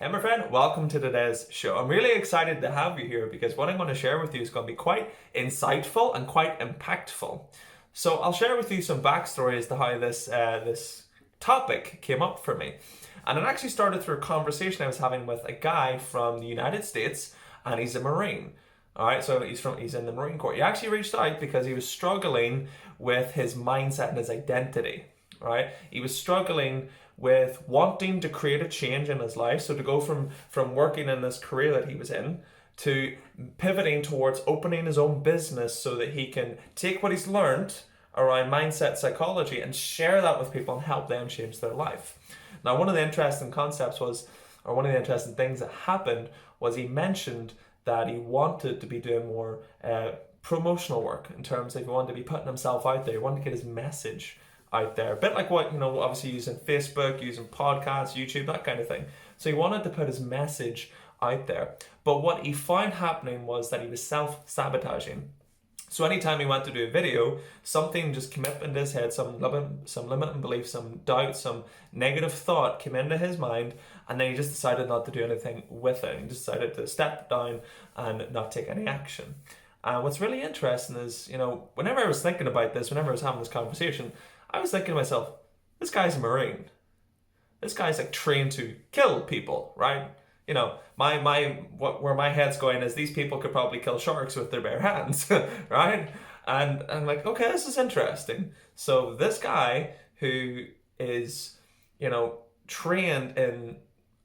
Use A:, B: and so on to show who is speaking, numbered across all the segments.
A: Hey my friend, welcome to today's show. I'm really excited to have you here because what I'm going to share with you is going to be quite insightful and quite impactful. So I'll share with you some backstory as to how this topic came up for me. And it actually started through a conversation I was having with a guy from the United States, and he's a Marine. All right, so he's in the Marine Corps. He actually reached out because he was struggling with his mindset and his identity. Right, he was struggling with wanting to create a change in his life. So to go from working in this career that he was in to pivoting towards opening his own business so that he can take what he's learned around mindset psychology and share that with people and help them change their life. Now, one of the interesting things that happened was he mentioned that he wanted to be doing more promotional work in terms of he wanted to be putting himself out there. He wanted to get his message out there. A bit like what, obviously using Facebook, using podcasts, YouTube, that kind of thing. So he wanted to put his message out there. But what he found happening was that he was self-sabotaging. So anytime he went to do a video, something just came up into his head, some limiting belief, some doubt, some negative thought came into his mind, and then he just decided not to do anything with it. He decided to step down and not take any action. What's really interesting is, whenever I was thinking about this, whenever I was having this conversation, I was thinking to myself, this guy's a Marine. This guy's like trained to kill people, right? Where my head's going is these people could probably kill sharks with their bare hands, right? And I'm like, okay, this is interesting. So this guy who is, trained in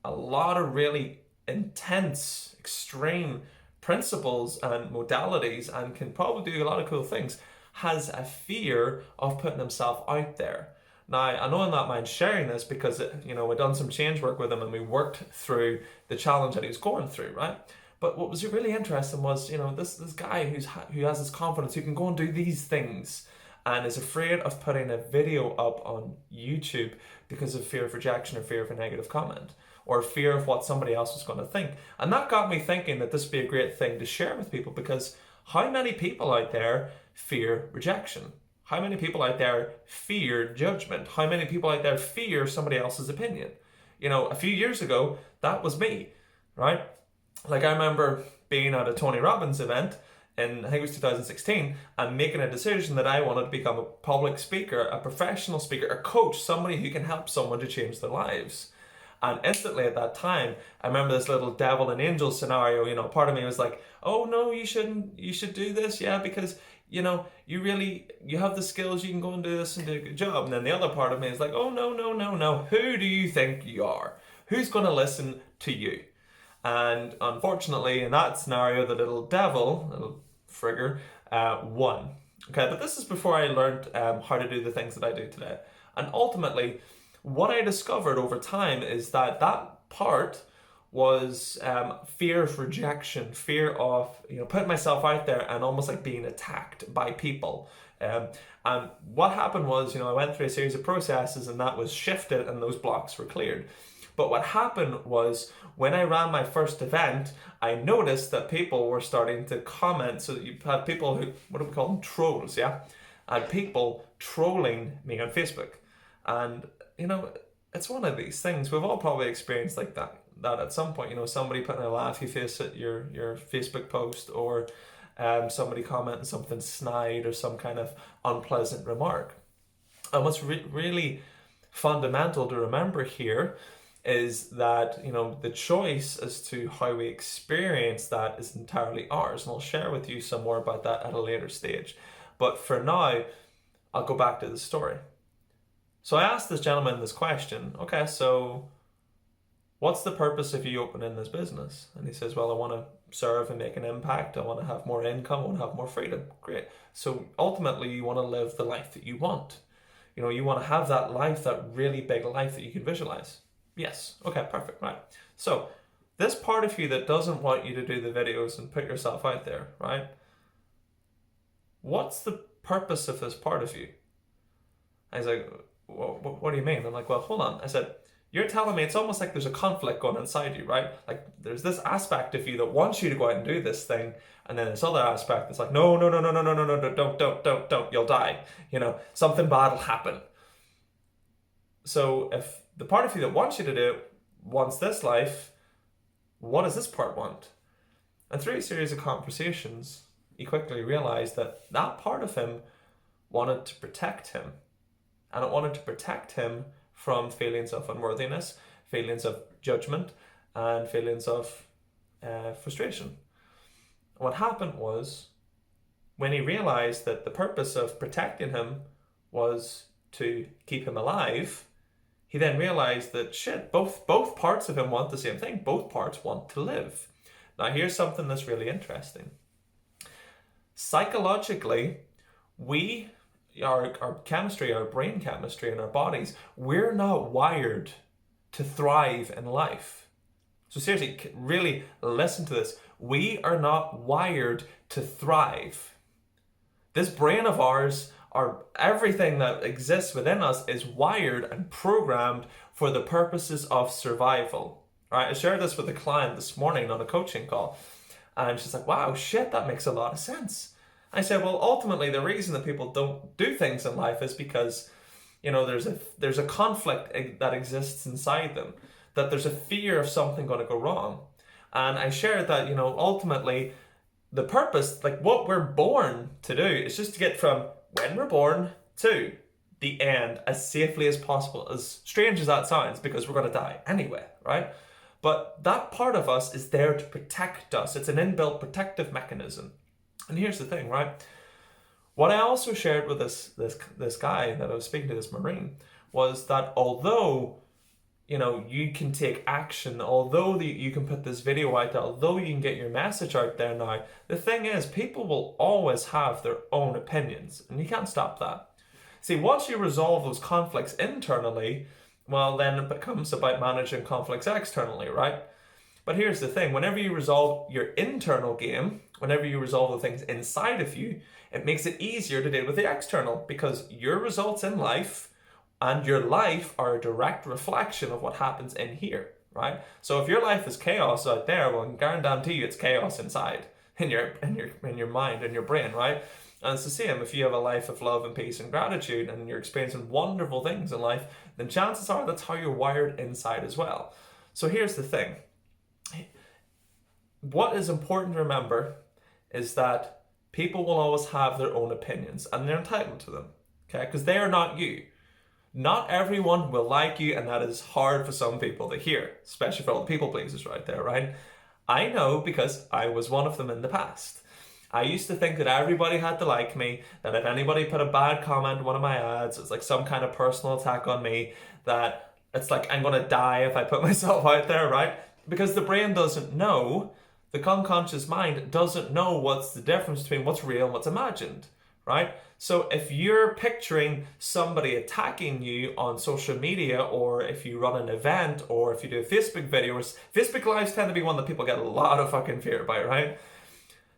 A: a lot of really intense, extreme principles and modalities and can probably do a lot of cool things, has a fear of putting himself out there. Now, I know I'm not mind sharing this because, we've done some change work with him and we worked through the challenge that he was going through, right? But what was really interesting was, this guy who has this confidence, who can go and do these things and is afraid of putting a video up on YouTube because of fear of rejection or fear of a negative comment or fear of what somebody else was going to think. And that got me thinking that this would be a great thing to share with people, because how many people out there fear rejection? How many people out there fear judgment? How many people out there fear somebody else's opinion? A few years ago, that was me, right? Like, I remember being at a Tony Robbins event in, I think it was 2016, and making a decision that I wanted to become a public speaker, a professional speaker, a coach, somebody who can help someone to change their lives. And instantly at that time, I remember this little devil and angel scenario. Part of me was like, oh no, you should do this, yeah, because you have the skills, you can go and do this and do a good job. And then the other part of me is like, oh no, who do you think you are? Who's going to listen to you? And unfortunately, in that scenario, the little frigger, won. Okay, but this is before I learned how to do the things that I do today. And ultimately, what I discovered over time is that part was fear of rejection, fear of putting myself out there and almost like being attacked by people. And what happened was, I went through a series of processes and that was shifted and those blocks were cleared. But what happened was, when I ran my first event, I noticed that people were starting to comment. So you had people who, what do we call them? Trolls, yeah? I had people trolling me on Facebook. And it's one of these things. We've all probably experienced like that at some point. Somebody putting a laughy face at your Facebook post, or somebody commenting something snide or some kind of unpleasant remark. And what's really fundamental to remember here is that the choice as to how we experience that is entirely ours. And I'll share with you some more about that at a later stage. But for now, I'll go back to the story. So I asked this gentleman this question, okay, so what's the purpose of you opening this business? And he says, well, I want to serve and make an impact. I want to have more income. I want to have more freedom. Great. So ultimately, you want to live the life that you want. You want to have that life, that really big life that you can visualize. Yes. Okay, perfect. Right. So this part of you that doesn't want you to do the videos and put yourself out there, right? What's the purpose of this part of you? I was like, what do you mean? I'm like, well, hold on. I said, you're telling me it's almost like there's a conflict going inside you, right? Like there's this aspect of you that wants you to go out and do this thing, and then this other aspect that's like, no, don't, you'll die. Something bad will happen. So if the part of you that wants you to do it wants this life, what does this part want? And through a series of conversations, he quickly realized that that part of him wanted to protect him. And it wanted to protect him from feelings of unworthiness, feelings of judgment, and feelings of frustration. What happened was, when he realized that the purpose of protecting him was to keep him alive, he then realized that shit, both parts of him want the same thing. Both parts want to live. Now here's something that's really interesting. Psychologically, our chemistry, our brain chemistry in our bodies, we're not wired to thrive in life. So seriously, really listen to this. We are not wired to thrive. This brain of ours, everything that exists within us is wired and programmed for the purposes of survival. All right, I shared this with a client this morning on a coaching call, and she's like, wow, shit, that makes a lot of sense. I said, well, ultimately, the reason that people don't do things in life is because, there's a conflict that exists inside them, that there's a fear of something going to go wrong. And I shared that, ultimately, the purpose, like what we're born to do, is just to get from when we're born to the end as safely as possible, as strange as that sounds, because we're going to die anyway, right? But that part of us is there to protect us. It's an inbuilt protective mechanism. And here's the thing, right? What I also shared with this guy that I was speaking to, this Marine, was that although you can take action, although you can put this video out there, although you can get your message out there now, the thing is, people will always have their own opinions, and you can't stop that. See, once you resolve those conflicts internally, well, then it becomes about managing conflicts externally, right? But here's the thing, whenever you resolve your internal game, whenever you resolve the things inside of you, it makes it easier to deal with the external, because your results in life and your life are a direct reflection of what happens in here, right? So if your life is chaos out there, well, I can guarantee you it's chaos inside, in your mind, in your brain, right? And it's the same if you have a life of love and peace and gratitude and you're experiencing wonderful things in life, then chances are that's how you're wired inside as well. So here's the thing. What is important to remember is that people will always have their own opinions, and they're entitled to them, okay? Because they are not you. Not everyone will like you, and that is hard for some people to hear, especially for all the people pleasers right there, right? I know, because I was one of them in the past. I used to think that everybody had to like me, that if anybody put a bad comment in one of my ads, it's like some kind of personal attack on me, that it's like I'm going to die if I put myself out there, right? Because the brain doesn't know, the unconscious mind doesn't know what's the difference between what's real and what's imagined, right? So if you're picturing somebody attacking you on social media, or if you run an event, or if you do a Facebook video, Facebook lives tend to be one that people get a lot of fucking fear about, right?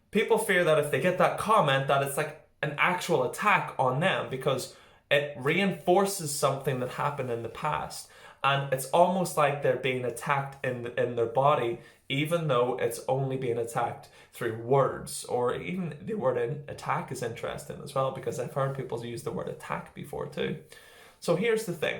A: People fear that if they get that comment, that it's like an actual attack on them, because it reinforces something that happened in the past. And it's almost like they're being attacked in their body, even though it's only being attacked through words. Or even the word attack is interesting as well, because I've heard people use the word attack before too. So here's the thing.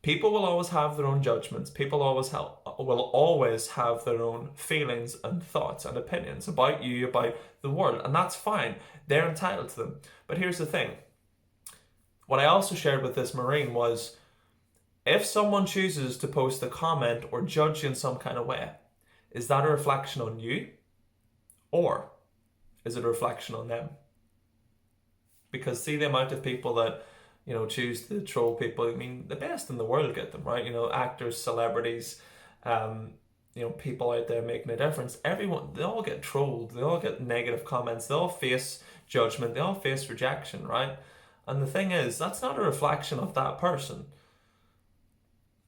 A: People will always have their own judgments. People will always have their own feelings and thoughts and opinions about you, about the world. And that's fine. They're entitled to them. But here's the thing. What I also shared with this Marine was, if someone chooses to post a comment or judge you in some kind of way, is that a reflection on you? Or is it a reflection on them? Because see the amount of people that, choose to troll people. I mean, the best in the world get them, right? Actors, celebrities, people out there making a difference. Everyone, they all get trolled. They all get negative comments. They all face judgment. They all face rejection, right? And the thing is, that's not a reflection of that person.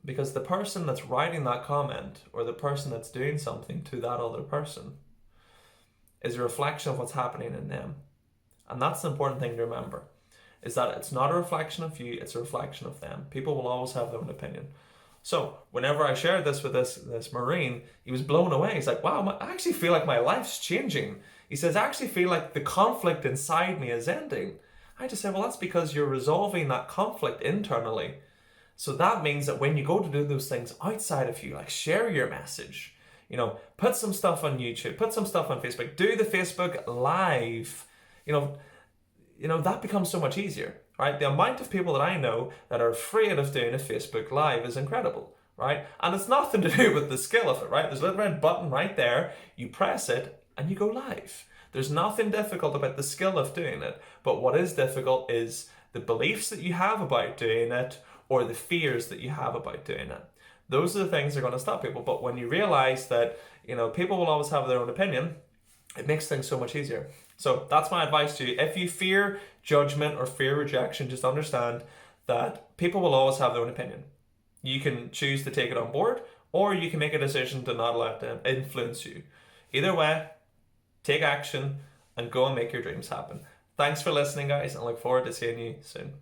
A: Because the person that's writing that comment, or the person that's doing something to that other person, is a reflection of what's happening in them. And that's the important thing to remember, is that it's not a reflection of you, it's a reflection of them. People will always have their own opinion. So whenever I shared this with this Marine, he was blown away. He's like, wow, I actually feel like my life's changing. He says, I actually feel like the conflict inside me is ending. I just said, well, that's because you're resolving that conflict internally. So that means that when you go to do those things outside of you, like share your message, Put some stuff on YouTube, put some stuff on Facebook, do the Facebook Live. That becomes so much easier, right? The amount of people that I know that are afraid of doing a Facebook Live is incredible, right? And it's nothing to do with the skill of it, right? There's a little red button right there, you press it, and you go live. There's nothing difficult about the skill of doing it, but what is difficult is the beliefs that you have about doing it or the fears that you have about doing it. Those are the things that are going to stop people. But when you realize that, people will always have their own opinion, it makes things so much easier. So that's my advice to you. If you fear judgment or fear rejection, just understand that people will always have their own opinion. You can choose to take it on board, or you can make a decision to not let them influence you. Either way, take action and go and make your dreams happen. Thanks for listening, guys, and I look forward to seeing you soon.